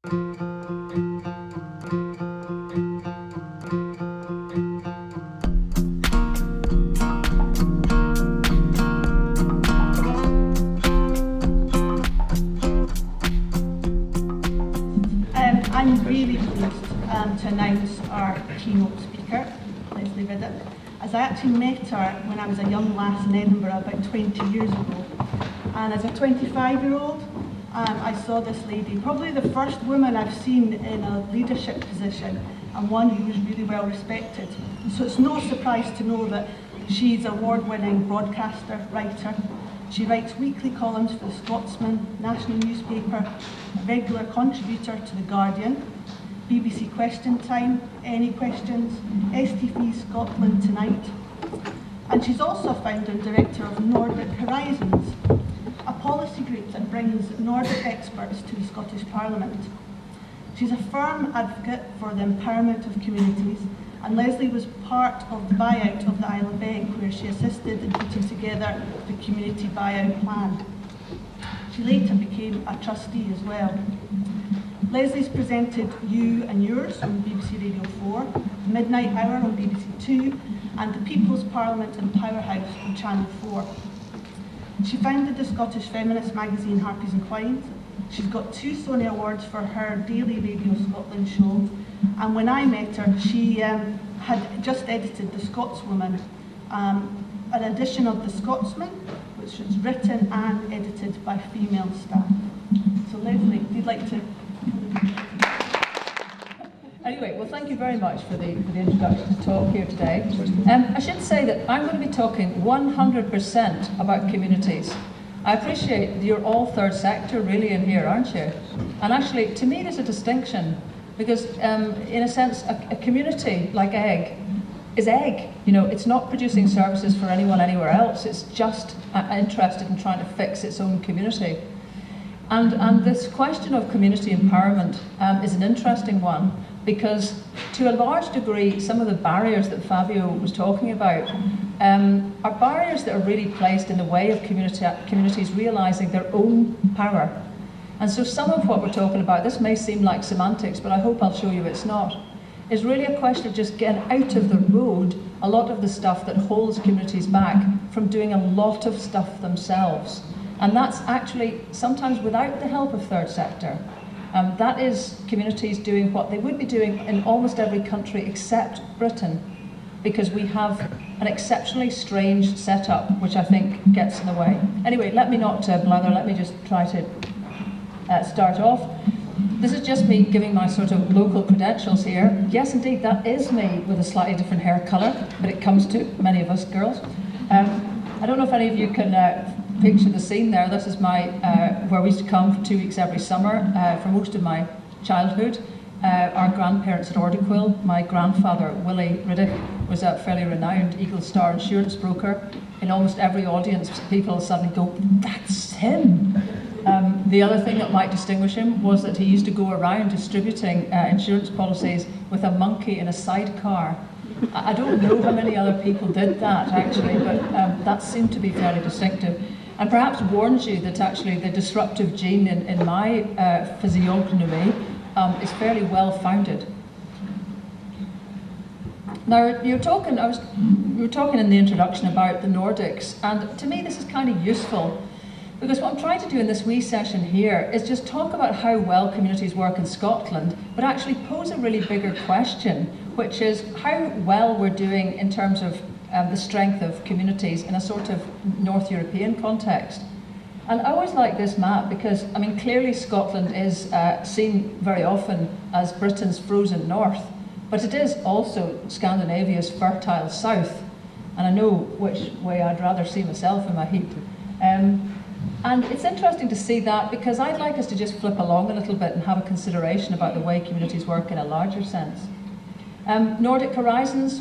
I'm really pleased to announce our keynote speaker, Lesley Riddoch, as I actually met her when I was a young lass in Edinburgh about 20 years ago. And as a 25-year-old, I saw this lady, probably the first woman I've seen in a leadership position, and one who was really well respected. So it's no surprise to know that she's an award-winning broadcaster, writer. She writes weekly columns for The Scotsman, national newspaper, a regular contributor to The Guardian, BBC Question Time, Any Questions, STV Scotland Tonight. And she's also founder and director of Nordic Horizons, a policy group that brings Nordic experts to the Scottish Parliament. She's a firm advocate for the empowerment of communities, and Lesley was part of the buyout of the Isle of Egg, where she assisted in putting together the community buyout plan. She later became a trustee as well. Lesley's presented You and Yours on BBC Radio 4, The Midnight Hour on BBC 2, and the People's Parliament and Powerhouse on Channel 4. She founded the Scottish feminist magazine Harpies and Quines. She's got 2 Sony Awards for her daily Radio Scotland show, and when I met her, she had just edited The Scotswoman, an edition of The Scotsman, which was written and edited by female staff. So Lesley, if you'd like to... Anyway, well, thank you very much for the introduction to talk here today. I should say that I'm going to be talking 100% about communities. I appreciate that you're all third sector really in here, aren't you? And actually, to me, there's a distinction because, in a sense, a community like Egg is Egg. You know, it's not producing services for anyone anywhere else. It's just interested in trying to fix its own community. And this question of community empowerment is an interesting one because, to a large degree, some of the barriers that Fabio was talking about are barriers that are really placed in the way of communities realising their own power. And so some of what we're talking about, this may seem like semantics, but I hope I'll show you it's not, is really a question of just getting out of the road a lot of the stuff that holds communities back from doing a lot of stuff themselves. And that's actually sometimes without the help of third sector. That is communities doing what they would be doing in almost every country except Britain, because we have an exceptionally strange setup, which I think gets in the way. Anyway, let me not blather, let me just try to start off. This is just me giving my sort of local credentials here. Yes, indeed, that is me with a slightly different hair colour, but it comes to many of us girls. I don't know if any of you can picture the scene there. This is my where we used to come for 2 weeks every summer for most of my childhood. Our grandparents at Ordequill. My grandfather, Lesley Riddoch, was a fairly renowned Eagle Star insurance broker. In almost every audience, people suddenly go, "That's him!" The other thing that might distinguish him was that he used to go around distributing insurance policies with a monkey in a sidecar. I don't know how many other people did that, actually, but that seemed to be fairly distinctive. And perhaps warns you that actually the disruptive gene in my physiognomy is fairly well founded. Now, you were talking in the introduction about the Nordics, and to me this is kind of useful, because what I'm trying to do in this wee session here is just talk about how well communities work in Scotland, but actually pose a really bigger question, which is how well we're doing in terms of the strength of communities in a sort of North European context. And I always like this map because, I mean, clearly Scotland is seen very often as Britain's frozen north, but it is also Scandinavia's fertile south. And I know which way I'd rather see myself in my heap. And it's interesting to see that because I'd like us to just flip along a little bit and have a consideration about the way communities work in a larger sense. Nordic Horizons,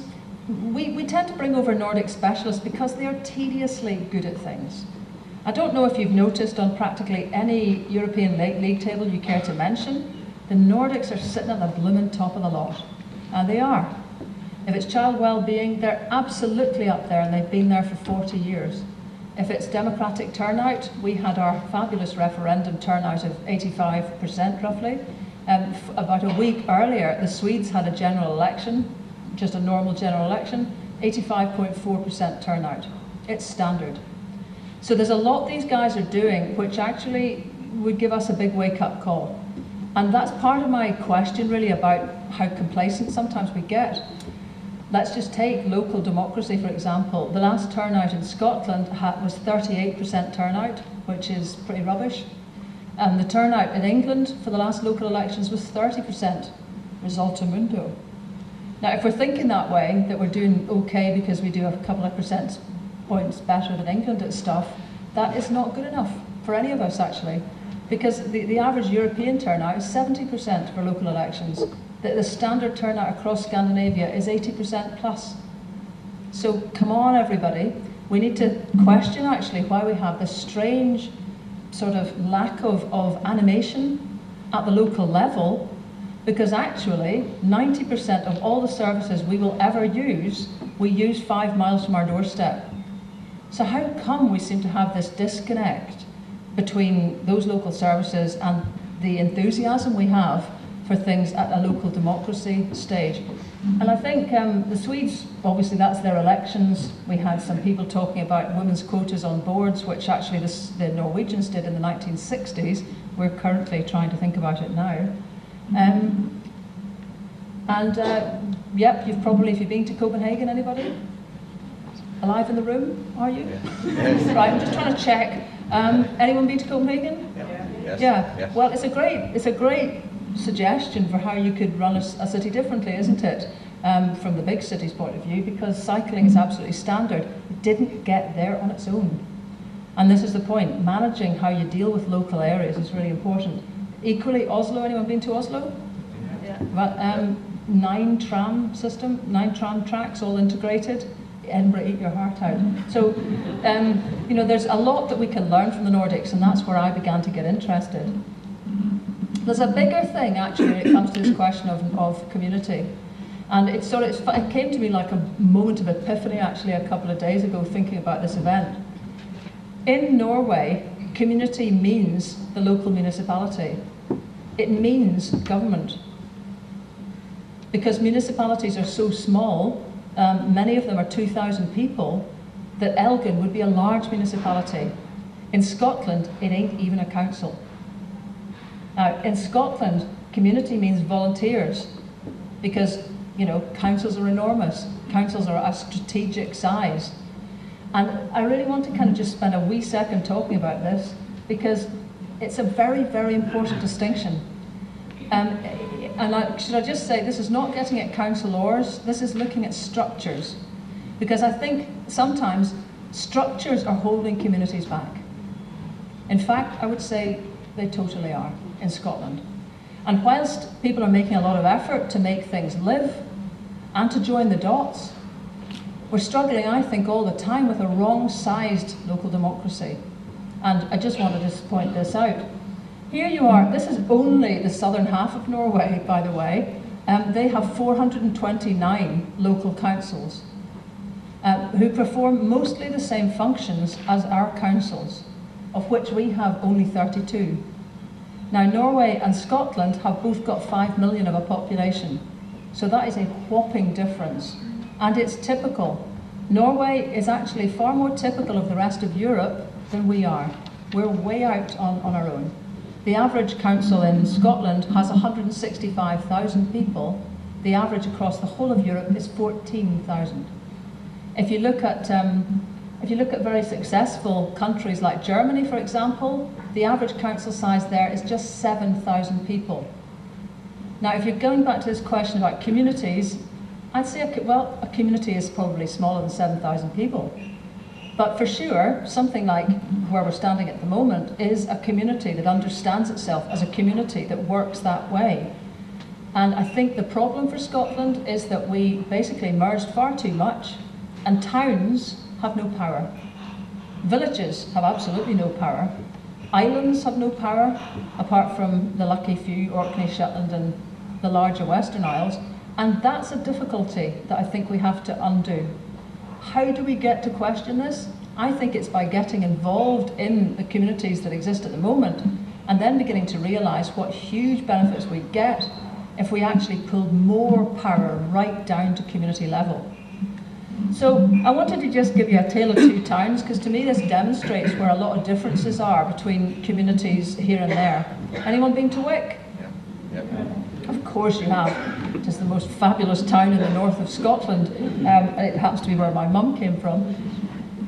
we tend to bring over Nordic specialists because they are tediously good at things. I don't know if you've noticed on practically any European league table you care to mention, the Nordics are sitting at the blooming top of the lot. And they are. If it's child well-being, they're absolutely up there and they've been there for 40 years. If it's democratic turnout, we had our fabulous referendum turnout of 85% roughly. About a week earlier, the Swedes had a general election, just a normal general election, 85.4% turnout. It's standard. So there's a lot these guys are doing which actually would give us a big wake-up call. And that's part of my question really about how complacent sometimes we get. Let's just take local democracy, for example. The last turnout in Scotland was 38% turnout, which is pretty rubbish. And the turnout in England for the last local elections was 30%, risulta mundo. Now, if we're thinking that way, that we're doing okay because we do have a couple of percent points better than England at stuff, that is not good enough for any of us, actually. Because the average European turnout is 70% for local elections. The standard turnout across Scandinavia is 80% plus. So come on, everybody. We need to question, actually, why we have this strange sort of lack of animation at the local level, because actually 90% of all the services we will ever use, we use 5 miles from our doorstep. So how come we seem to have this disconnect between those local services and the enthusiasm we have for things at a local democracy stage? And I think the Swedes, obviously that's their elections. We had some people talking about women's quotas on boards, which actually the Norwegians did in the 1960s. We're currently trying to think about it now. Yep, you've probably, if you've been to Copenhagen, anybody? Alive in the room, are you? Yes. Right, I'm just trying to check. Anyone been to Copenhagen? Yes. Yeah. Yes. Well, it's a great suggestion for how you could run a city differently, isn't it? From the big city's point of view, because cycling is absolutely standard. It didn't get there on its own. And this is the point. Managing how you deal with local areas is really important. Equally, Oslo, anyone been to Oslo? Yeah. Well, 9 tram tracks all integrated. Edinburgh, eat your heart out. So, you know, there's a lot that we can learn from the Nordics, and that's where I began to get interested. There's a bigger thing, actually, when it comes to this question of community. And it came to me like a moment of epiphany, actually, a couple of days ago, thinking about this event. In Norway, community means the local municipality. It means government. Because municipalities are so small, many of them are 2,000 people, that Elgin would be a large municipality. In Scotland, it ain't even a council. Now, in Scotland, community means volunteers, because, you know, councils are enormous. Councils are a strategic size. And I really want to kind of just spend a wee second talking about this, because it's a very, very important distinction. Should I just say, this is not getting at councillors, this is looking at structures. Because I think sometimes structures are holding communities back. In fact, I would say they totally are in Scotland. And whilst people are making a lot of effort to make things live and to join the dots, we're struggling, I think, all the time with a wrong-sized local democracy. And I just wanted to point this out. Here you are, this is only the southern half of Norway, by the way. They have 429 local councils who perform mostly the same functions as our councils, of which we have only 32. Now, Norway and Scotland have both got 5 million of a population, so that is a whopping difference. And it's typical. Norway is actually far more typical of the rest of Europe than we are. We're way out on our own. The average council in Scotland has 165,000 people. The average across the whole of Europe is 14,000. If you look at very successful countries like Germany, for example, the average council size there is just 7,000 people. Now, if you're going back to this question about communities, I'd say, a community is probably smaller than 7,000 people. But for sure, something like where we're standing at the moment is a community that understands itself as a community that works that way. And I think the problem for Scotland is that we basically merged far too much, and towns have no power. Villages have absolutely no power. Islands have no power, apart from the lucky few, Orkney, Shetland, and the larger Western Isles. And that's a difficulty that I think we have to undo. How do we get to question this? I think it's by getting involved in the communities that exist at the moment, and then beginning to realise what huge benefits we get if we actually pulled more power right down to community level. So I wanted to just give you a tale of two towns, because to me this demonstrates where a lot of differences are between communities here and there. Anyone been to Wick? Yeah. Of course you have. It is the most fabulous town in the north of Scotland. It happens to be where my mum came from.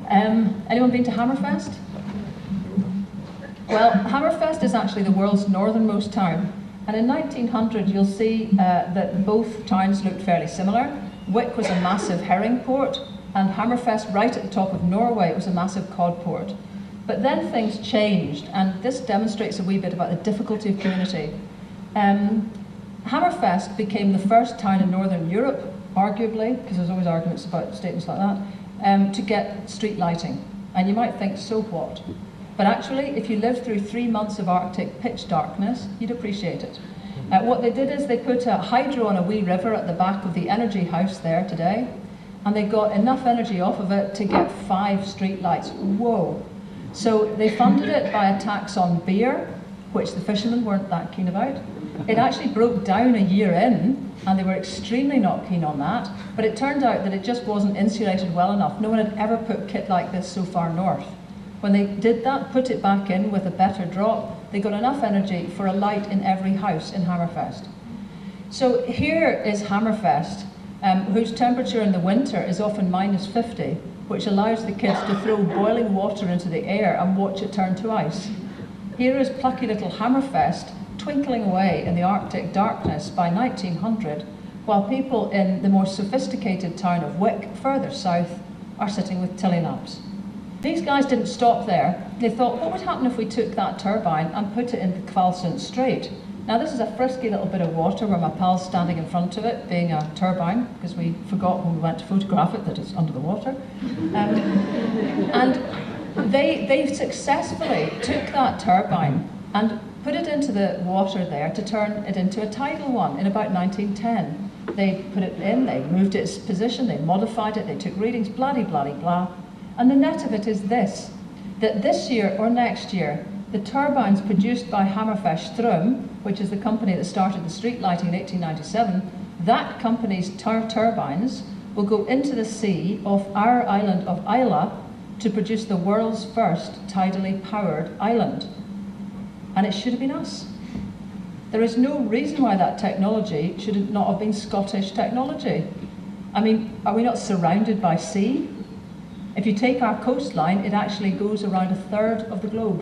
Anyone been to Hammerfest? Well, Hammerfest is actually the world's northernmost town. And in 1900 you'll see that both towns looked fairly similar. Wick was a massive herring port, and Hammerfest, right at the top of Norway, was a massive cod port. But then things changed, and this demonstrates a wee bit about the difficulty of community. Hammerfest became the first town in Northern Europe, arguably, because there's always arguments about statements like that, to get street lighting. And you might think, so what? But actually, if you lived through 3 months of Arctic pitch darkness, you'd appreciate it. What they did is they put a hydro on a wee river at the back of the energy house there today, and they got enough energy off of it to get 5 street lights. Whoa! So they funded it by a tax on beer, which the fishermen weren't that keen about. It actually broke down a year in, and they were extremely not keen on that, but it turned out that it just wasn't insulated well enough. No one had ever put kit like this so far north. When they did that, put it back in with a better drop, they got enough energy for a light in every house in Hammerfest. So here is Hammerfest, whose temperature in the winter is often -50, which allows the kids to throw boiling water into the air and watch it turn to ice. Here is plucky little Hammerfest twinkling away in the Arctic darkness by 1900, while people in the more sophisticated town of Wick, further south, are sitting with tilly lamps. These guys didn't stop there. They thought, what would happen if we took that turbine and put it into Kvalsund Strait? Now this is a frisky little bit of water where my pal's standing in front of it, being a turbine, because we forgot when we went to photograph it that it's under the water. And they successfully took that turbine and put it into the water there to turn it into a tidal one in about 1910. They put it in, they moved its position, they modified it, they took readings, blah-de-blah-de-blah. And the net of it is this, that this year or next year, the turbines produced by Hammerfest Strøm, which is the company that started the street lighting in 1897, that company's turbines will go into the sea off our island of Isla to produce the world's first tidally powered island. And it should have been us. There is no reason why that technology should not have been Scottish technology. I mean, are we not surrounded by sea? If you take our coastline, it actually goes around 1/3 of the globe.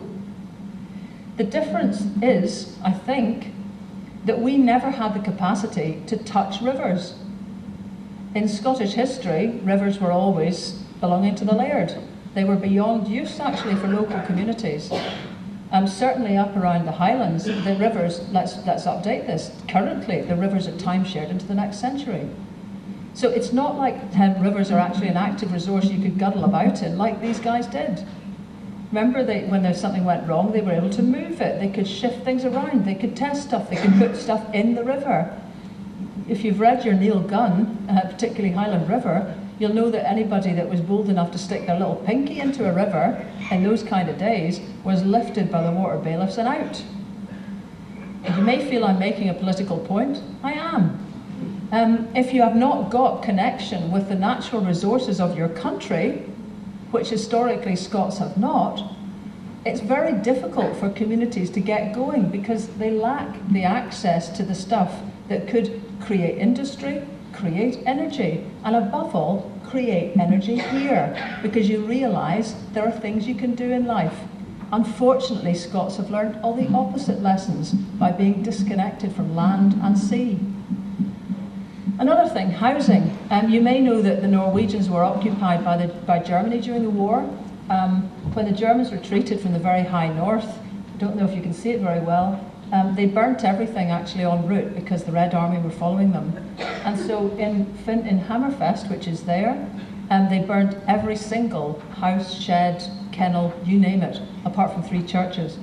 The difference is, I think, that we never had the capacity to touch rivers. In Scottish history, rivers were always belonging to the laird. They were beyond use, actually, for local communities. Certainly up around the Highlands, the rivers, let's update this, currently the rivers are time-shared into the next century. So it's not like rivers are actually an active resource you could guddle about in, like these guys did. Remember, when something went wrong, they were able to move it. They could shift things around. They could test stuff. They could put stuff in the river. If you've read your Neil Gunn, particularly Highland River, you'll know that anybody that was bold enough to stick their little pinky into a river in those kind of days was lifted by the water bailiffs and out. You may feel I'm making a political point. I am. If you have not got connection with the natural resources of your country, which historically Scots have not, it's very difficult for communities to get going because they lack the access to the stuff that could create industry, create energy, and above all, create energy here, because you realise there are things you can do in life. Unfortunately, Scots have learned all the opposite lessons by being disconnected from land and sea. Another thing, housing. You may know that the Norwegians were occupied by Germany during the war. When the Germans retreated from the very high north, I don't know if you can see it very well, they burnt everything actually en route because the Red Army were following them. And so in Hammerfest, which is there, they burnt every single house, shed, kennel, you name it, apart from 3 churches.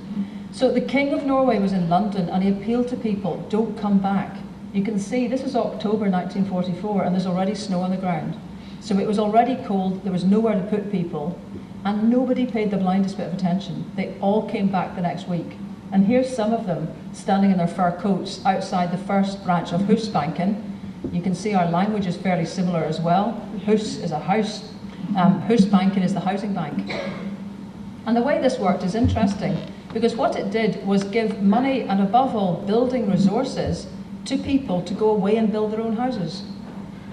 So the King of Norway was in London and he appealed to people, don't come back. You can see this is October 1944 and there's already snow on the ground. So it was already cold, there was nowhere to put people, and nobody paid the blindest bit of attention. They all came back the next week. And here's some of them standing in their fur coats outside the first branch of Husbanken. You can see our language is fairly similar as well. Hus is a house, Husbanken is the housing bank. And the way this worked is interesting, because what it did was give money and above all building resources to people to go away and build their own houses.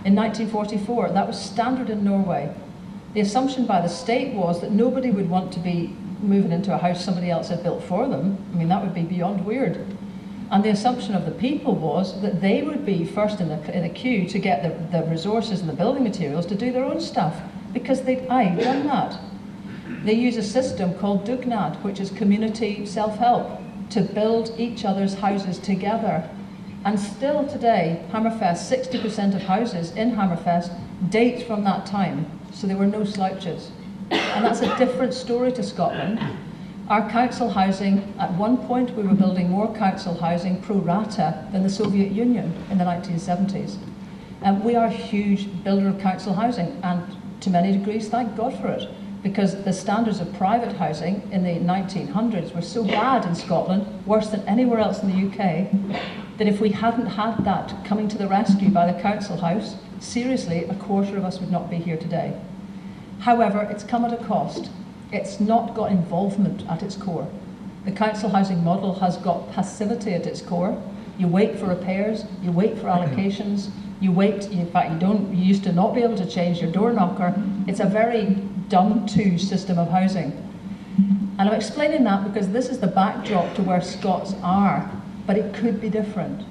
In 1944, that was standard in Norway. The assumption by the state was that nobody would want to be moving into a house somebody else had built for them. I mean, that would be beyond weird. And the assumption of the people was that they would be first in the queue to get the resources and the building materials to do their own stuff, because they'd done that. They use a system called dugnad, which is community self-help, to build each other's houses together. And still today, Hammerfest, 60% of houses in Hammerfest date from that time, so there were no slouches. And that's a different story to Scotland. Our council housing, at one point we were building more council housing pro rata than the Soviet Union in the 1970s. And we are a huge builder of council housing, and to many degrees, thank God for it, because the standards of private housing in the 1900s were so bad in Scotland, worse than anywhere else in the UK, that if we hadn't had that coming to the rescue by the council house, seriously, a quarter of us would not be here today. However, it's come at a cost. It's not got involvement at its core. The council housing model has got passivity at its core. You wait for repairs, you wait for allocations, you wait, in fact you used to not be able to change your door knocker. It's a very done-to system of housing. And I'm explaining that because this is the backdrop to where Scots are, but it could be different.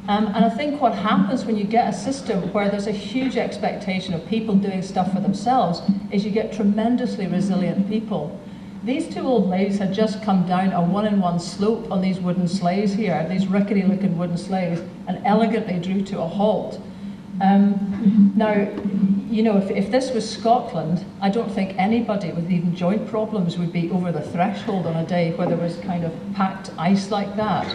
And I think what happens when you get a system where there's a huge expectation of people doing stuff for themselves is you get tremendously resilient people. These two old ladies had just come down a one-in-one slope on these wooden sleighs here, these rickety-looking wooden sleighs, and elegantly drew to a halt. Now, you know, if this was Scotland, I don't think anybody with even joint problems would be over the threshold on a day where there was kind of packed ice like that.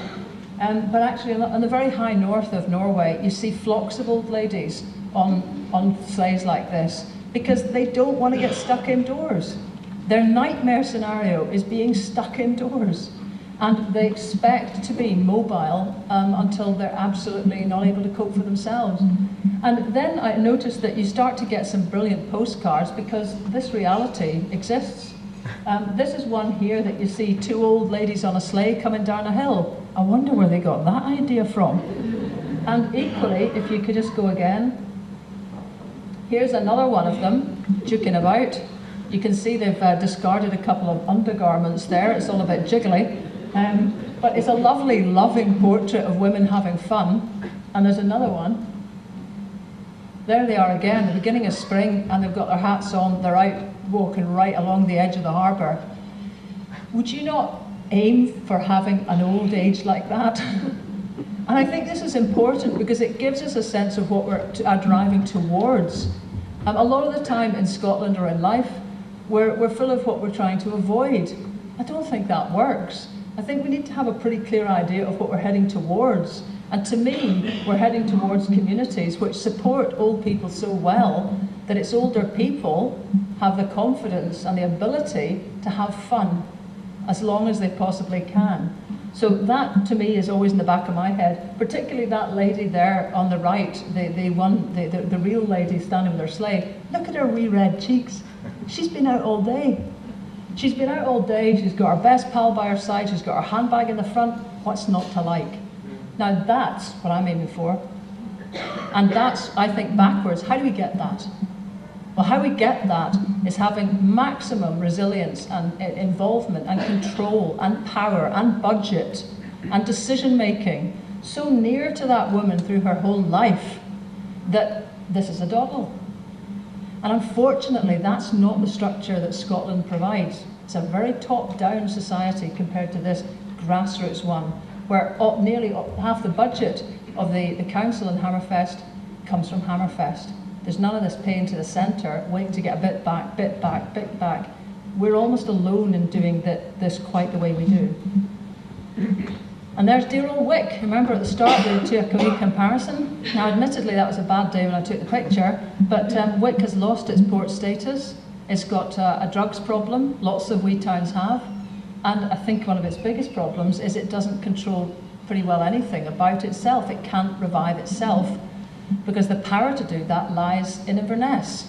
But actually, in the very high north of Norway, you see flocks of old ladies on sleighs like this because they don't want to get stuck indoors. Their nightmare scenario is being stuck indoors, and they expect to be mobile until they're absolutely not able to cope for themselves. And then I noticed that you start to get some brilliant postcards because this reality exists. This is one here that you see two old ladies on a sleigh coming down a hill. I wonder where they got that idea from. And equally, if you could just go again, here's another one of them, juking about. You can see they've discarded a couple of undergarments there. It's all a bit jiggly. But it's a lovely, loving portrait of women having fun. And there's another one. There they are again, the beginning of spring, and they've got their hats on. They're out walking right along the edge of the harbour. Would you not aim for having an old age like that? And I think this is important because it gives us a sense of what we're driving towards. A lot of the time in Scotland or in life, we're full of what we're trying to avoid. I don't think that works. I think we need to have a pretty clear idea of what we're heading towards. And to me, we're heading towards communities which support old people so well that it's older people have the confidence and the ability to have fun as long as they possibly can. So that, to me, is always in the back of my head, particularly that lady there on the right, the real lady standing with her sleigh. Look at her wee red cheeks. She's been out all day. She's been out all day, she's got her best pal by her side, she's got her handbag in the front. What's not to like? Now that's what I'm aiming for. And that's, I think, backwards. How do we get that? Well, how we get that is having maximum resilience and involvement and control and power and budget and decision making so near to that woman through her whole life that this is a doddle. And unfortunately, that's not the structure that Scotland provides. It's a very top-down society compared to this grassroots one, where nearly half the budget of the council in Hammerfest comes from Hammerfest. There's none of this paying to the centre, waiting to get a bit back, bit back, bit back. We're almost alone in doing this quite the way we do. And there's dear old Wick. Remember at the start we took a wee comparison? Now admittedly that was a bad day when I took the picture, but Wick has lost its port status. It's got a drugs problem, lots of wee towns have. And I think one of its biggest problems is it doesn't control pretty well anything about itself. It can't revive itself because the power to do that lies in Inverness.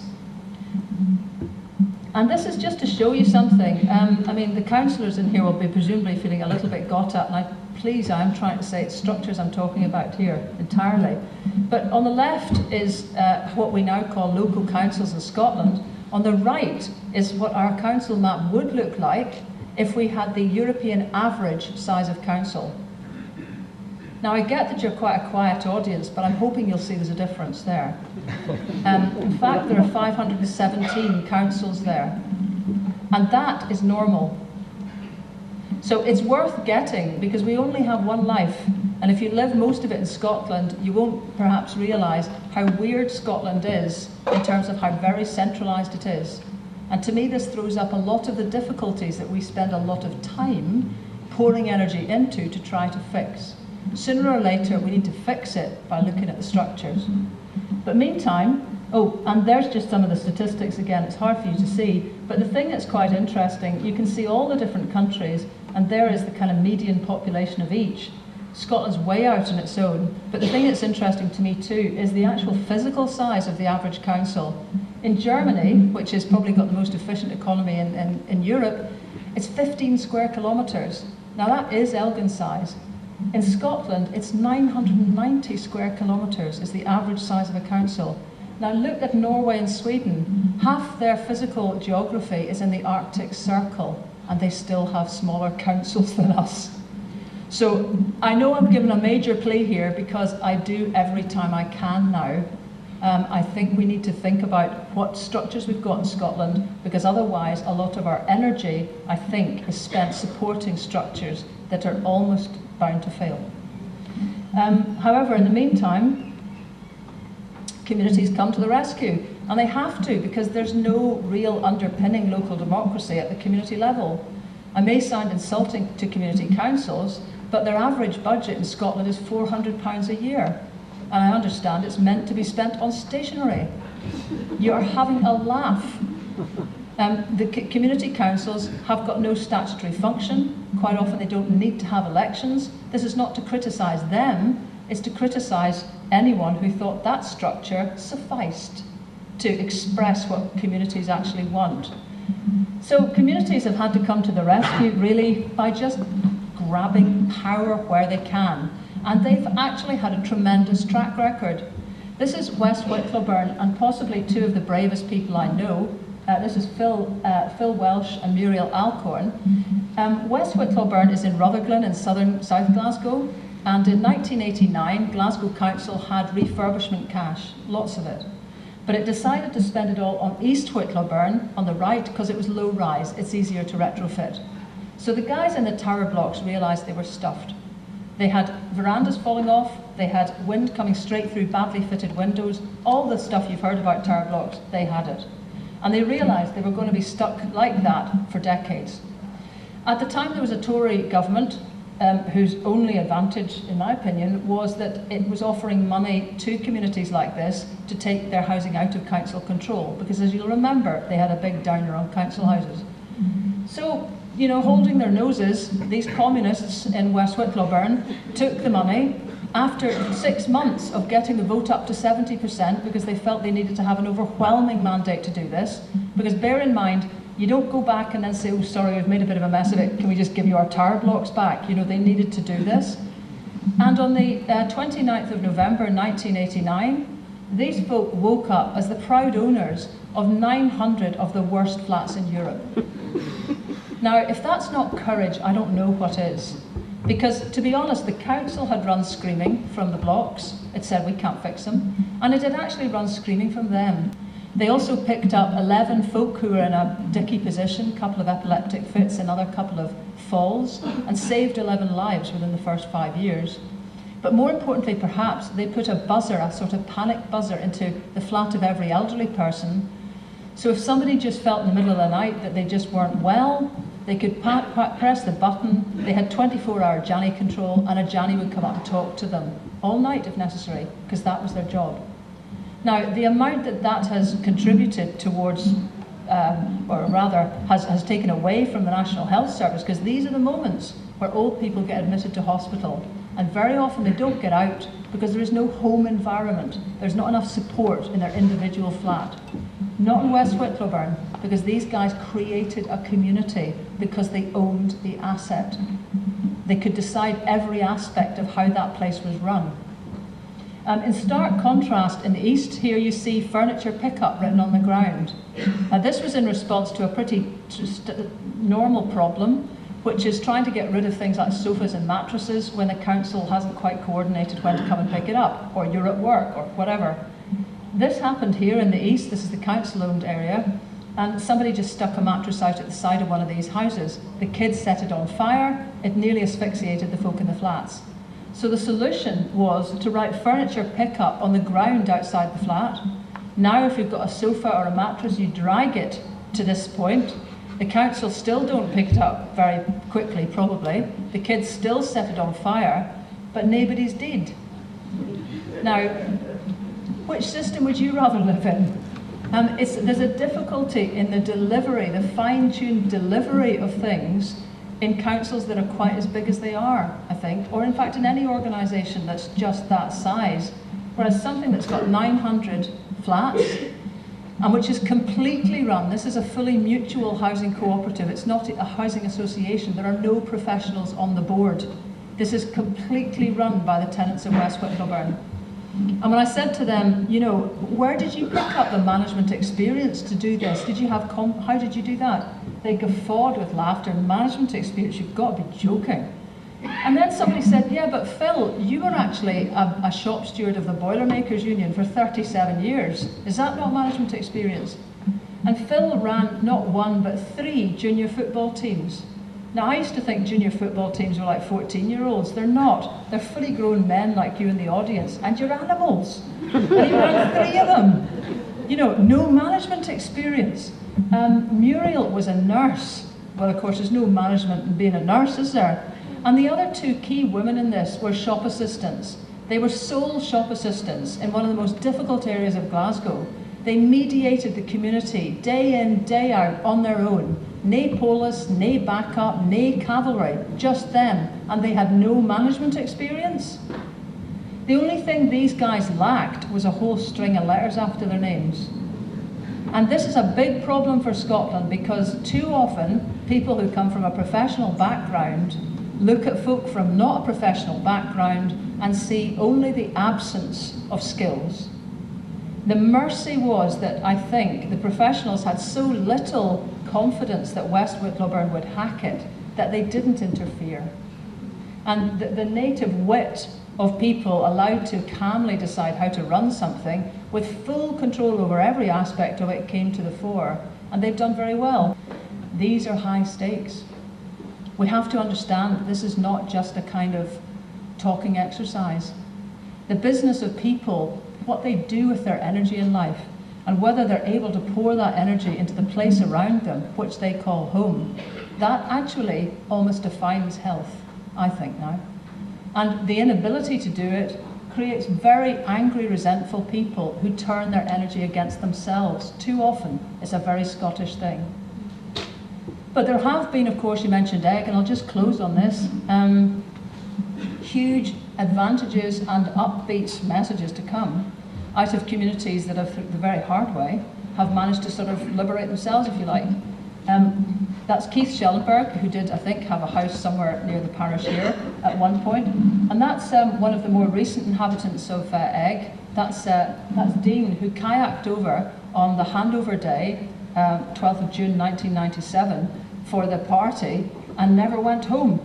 And this is just to show you something. I mean, the councillors in here will be presumably feeling a little bit got at, and I am trying to say it's structures I'm talking about here entirely. But on the left is what we now call local councils in Scotland. On the right is what our council map would look like if we had the European average size of council. Now, I get that you're quite a quiet audience, but I'm hoping you'll see there's a difference there. In fact, there are 517 councils there, and that is normal. So it's worth getting, because we only have one life, and if you live most of it in Scotland, you won't perhaps realise how weird Scotland is in terms of how very centralised it is. And to me, this throws up a lot of the difficulties that we spend a lot of time pouring energy into to try to fix. Sooner or later, we need to fix it by looking at the structures. But meantime, oh, and there's just some of the statistics again. It's hard for you to see, but the thing that's quite interesting, you can see all the different countries, and there is the kind of median population of each. Scotland's way out on its own, but the thing that's interesting to me too is the actual physical size of the average council. In Germany, which has probably got the most efficient economy in Europe, it's 15 square kilometres. Now that is Elgin size. In Scotland, it's 990 square kilometres is the average size of a council. Now look at Norway and Sweden. Half their physical geography is in the Arctic Circle, and they still have smaller councils than us. So I know I'm giving a major plea here because I do every time I can now. I think we need to think about what structures we've got in Scotland, because otherwise a lot of our energy, I think, is spent supporting structures that are almost bound to fail. However, in the meantime, communities come to the rescue, and they have to, because there's no real underpinning local democracy at the community level. I may sound insulting to community councils, but their average budget in Scotland is £400 a year. And I understand it's meant to be spent on stationery. You are having a laugh. The community councils have got no statutory function. Quite often they don't need to have elections. This is not to criticise them, it's to criticise anyone who thought that structure sufficed to express what communities actually want. So communities have had to come to the rescue really by just grabbing power where they can. And they've actually had a tremendous track record. This is West Whittlowburn, and possibly two of the bravest people I know. This is Phil Welsh and Muriel Alcorn. West Whittlowburn is in Rutherglen in South Glasgow, and in 1989 Glasgow Council had refurbishment cash, lots of it. But it decided to spend it all on East Whittlowburn on the right because it was low rise, it's easier to retrofit. So the guys in the tower blocks realised they were stuffed. They had verandas falling off, they had wind coming straight through badly fitted windows, all the stuff you've heard about tower blocks, they had it. And they realised they were going to be stuck like that for decades. At the time there was a Tory government whose only advantage, in my opinion, was that it was offering money to communities like this to take their housing out of council control, because as you'll remember, they had a big downer on council houses. So, you know, holding their noses, these communists in West Whittlowburn took the money after 6 months of getting the vote up to 70%, because they felt they needed to have an overwhelming mandate to do this. Because bear in mind, you don't go back and then say, oh, sorry, we've made a bit of a mess of it, can we just give you our tower blocks back? You know, they needed to do this. And on the 29th of November 1989, these folk woke up as the proud owners of 900 of the worst flats in Europe. Now, if that's not courage, I don't know what is. Because, to be honest, the council had run screaming from the blocks. It said, we can't fix them. And it had actually run screaming from them. They also picked up 11 folk who were in a dicky position, a couple of epileptic fits, another couple of falls, and saved 11 lives within the first 5 years. But more importantly, perhaps, they put a buzzer, a sort of panic buzzer, into the flat of every elderly person. So if somebody just felt in the middle of the night that they just weren't well, they could press the button. They had 24-hour Janny control, and a Janny would come up and talk to them all night if necessary, because that was their job. Now, the amount that that has contributed towards or rather has taken away from the National Health Service, because these are the moments where old people get admitted to hospital, and very often they don't get out because there is no home environment. There's not enough support in their individual flat. Not in West Whitlawburn, because these guys created a community because they owned the asset. They could decide every aspect of how that place was run. In stark contrast, in the east, here you see furniture pickup written on the ground. This was in response to a pretty normal problem, which is trying to get rid of things like sofas and mattresses when the council hasn't quite coordinated when to come and pick it up, or you're at work, or whatever. This happened here in the east. This is the council-owned area, and somebody just stuck a mattress out at the side of one of these houses. The kids set it on fire. It nearly asphyxiated the folk in the flats. So the solution was to write furniture pickup on the ground outside the flat. Now if you've got a sofa or a mattress, you drag it to this point. The council still don't pick it up very quickly, probably. The kids still set it on fire, but nobody's dead. Now, which system would you rather live in? There's a difficulty in the delivery, the fine-tuned delivery of things in councils that are quite as big as they are, I think, or in fact in any organisation that's just that size. Whereas something that's got 900 flats, and which is completely run, this is a fully mutual housing cooperative, it's not a housing association, there are no professionals on the board. This is completely run by the tenants of West Whitlawburn. And when I said to them, you know, where did you pick up the management experience to do this? Did you have, how did you do that? They guffawed with laughter. Management experience, you've got to be joking. And then somebody said, yeah, but Phil, you were actually a shop steward of the Boilermakers Union for 37 years. Is that not management experience? And Phil ran not one, but 3 junior football teams. Now, I used to think junior football teams were like 14-year-olds. They're not. They're fully grown men like you in the audience, and you're animals. And he ran 3 of them. You know, no management experience. Muriel was a nurse. Well, of course, there's no management in being a nurse, is there? And the other 2 key women in this were shop assistants. They were sole shop assistants in one of the most difficult areas of Glasgow. They mediated the community day in, day out on their own. Nae polis, nae backup, nae cavalry, just them. And they had no management experience. The only thing these guys lacked was a whole string of letters after their names. And this is a big problem for Scotland, because too often people who come from a professional background look at folk from not a professional background and see only the absence of skills. The mercy was that I think the professionals had so little confidence that West Whitlawburn would hack it that they didn't interfere. And the native wit of people allowed to calmly decide how to run something with full control over every aspect of it came to the fore, and they've done very well. These are high stakes. We have to understand that this is not just a kind of talking exercise. The business of people, what they do with their energy in life, and whether they're able to pour that energy into the place around them, which they call home, that actually almost defines health, I think now. And the inability to do it creates very angry, resentful people who turn their energy against themselves. Too often, it's a very Scottish thing. But there have been, of course, you mentioned egg, and I'll just close on this, huge advantages and upbeat messages to come out of communities that have, the very hard way, have managed to sort of liberate themselves, if you like. That's Keith Schellenberg, who did, I think, have a house somewhere near the parish here at one point. And that's one of the more recent inhabitants of Egg. That's Dean, who kayaked over on the handover day, 12th of June 1997, for the party, and never went home.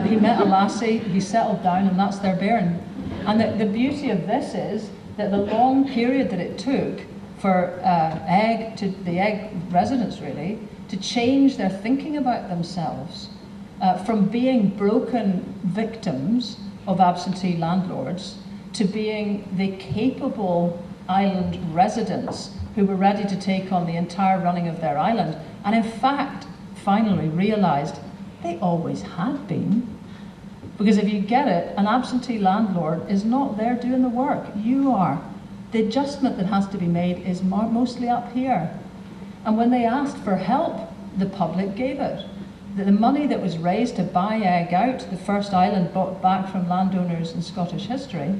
He met a lassie, he settled down, and that's their bairn. And the beauty of this is that the long period that it took for the Egg residents, really, to change their thinking about themselves from being broken victims of absentee landlords to being the capable island residents who were ready to take on the entire running of their island, and in fact finally realised they always had been. Because if you get it, an absentee landlord is not there doing the work, you are. The adjustment that has to be made is mostly up here. And when they asked for help, the public gave it. The money that was raised to buy Egg Out, the first island bought back from landowners in Scottish history,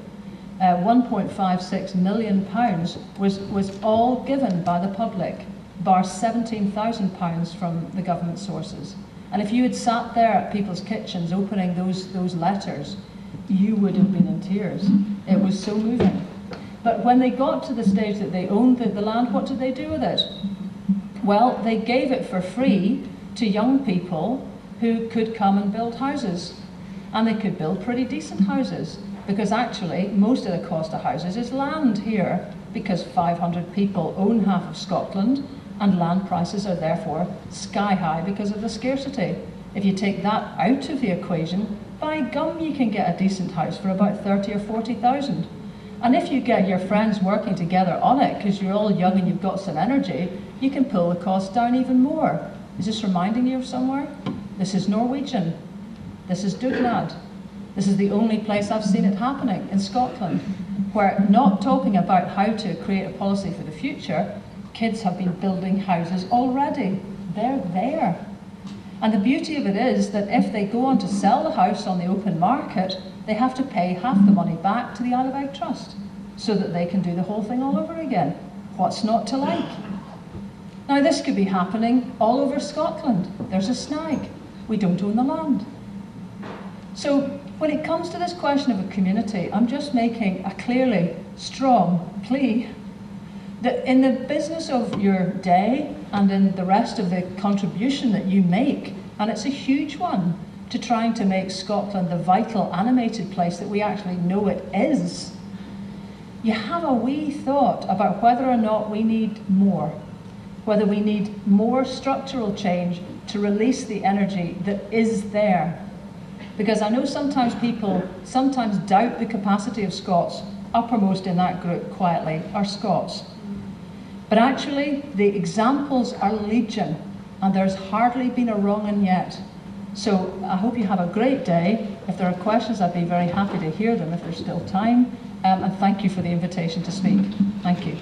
£1.56 million was all given by the public, bar £17,000 from the government sources. And if you had sat there at people's kitchens opening those letters, you would have been in tears. It was so moving. But when they got to the stage that they owned the land, what did they do with it? Well, they gave it for free to young people who could come and build houses. And they could build pretty decent houses, because actually most of the cost of houses is land here, because 500 people own half of Scotland, and land prices are therefore sky high because of the scarcity. If you take that out of the equation, by gum you can get a decent house for about 30 or 40,000. And if you get your friends working together on it, because you're all young and you've got some energy, you can pull the cost down even more. Is this reminding you of somewhere? This is Norwegian. This is Dugnad. This is the only place I've seen it happening in Scotland, where not talking about how to create a policy for the future, kids have been building houses already. They're there. And the beauty of it is that if they go on to sell the house on the open market, they have to pay half the money back to the Isle of Wight Trust, so that they can do the whole thing all over again. What's not to like? Now this could be happening all over Scotland. There's a snag. We don't own the land. So when it comes to this question of a community, I'm just making a clearly strong plea that in the business of your day and in the rest of the contribution that you make, and it's a huge one, to trying to make Scotland the vital, animated place that we actually know it is, you have a wee thought about whether or not we need more, whether we need more structural change to release the energy that is there. Because I know sometimes people doubt the capacity of Scots. Uppermost in that group, quietly, are Scots. But actually, the examples are legion, and there's hardly been a wrong one yet. So I hope you have a great day. If there are questions, I'd be very happy to hear them if there's still time. And thank you for the invitation to speak. Thank you.